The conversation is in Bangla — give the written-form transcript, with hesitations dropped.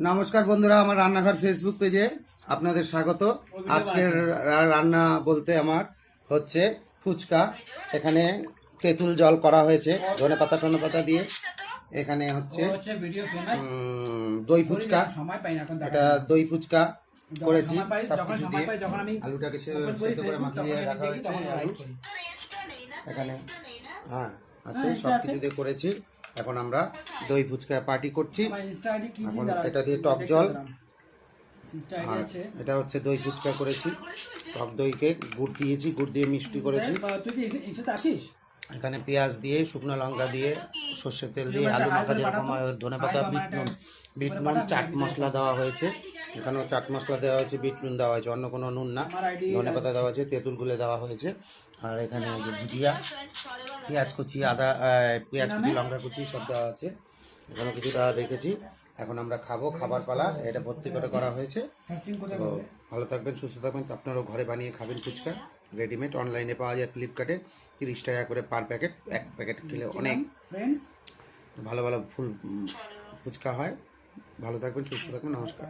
নমস্কার বন্ধুরা, আমার রান্নাঘর ফেসবুক পেজে আপনাদের স্বাগত। আজকের রান্না বলতে আমার হচ্ছে ফুচকা। এখানে তেঁতুল জল করা হয়েছে ধনেপাতা টনেপাতা দিয়ে। এখানে হচ্ছে দই ফুচকা, এটা দই ফুচকা করেছি সব কিছু দিয়ে। আলুটাকে সেদ্ধ করে মাখিয়ে রাখা হয়েছে, আলু এখানে হ্যাঁ আছে, সব কিছু দিয়ে করেছি। এখন আমরা দই ফুচকা পার্টি করছি। এখন এটা দিয়ে টক জল, আর এটা হচ্ছে দই ফুচকা করেছি। টক দইকে গুড় দিয়েছি, গুড় দিয়ে মিষ্টি করেছি। এখানে পেঁয়াজ দিয়ে, শুকনো লঙ্কা দিয়ে, সর্ষের তেল দিয়ে আলু মাখা যেরকম হয়, ধনেপাতা, বিট নুন, চাট মশলা দেওয়া হয়েছে। এখানেও চাট মশলা দেওয়া হয়েছে, বিট নুন দেওয়া হয়েছে, অন্য কোনো নুন না। ধনেপাতা দেওয়া হয়েছে, তেঁতুলগুলো দেওয়া হয়েছে। আর এখানে যে ভুজিয়া, পেঁয়াজ কুচি, পেঁয়াজ কুচি, লঙ্কা কুচি সব দেওয়া আছে। এখানে কিছুটা রেখেছি। এখন আমরা খাবো, খাবার পালা। এটা ভর্তি করে করা হয়েছে। তো ভালো থাকবেন, সুস্থ থাকবেন। তো আপনারাও ঘরে বানিয়ে খাবেন ফুচকা। রেডিমেড অনলাইনে পাওয়া যায় ফ্লিপকার্টে, 30 টাকা করে পার প্যাকেট। এক প্যাকেট খেলে অনেক ভালো ভালো ফুচকা হয়। ভালো থাকবেন, সুস্থ থাকবেন, নমস্কার।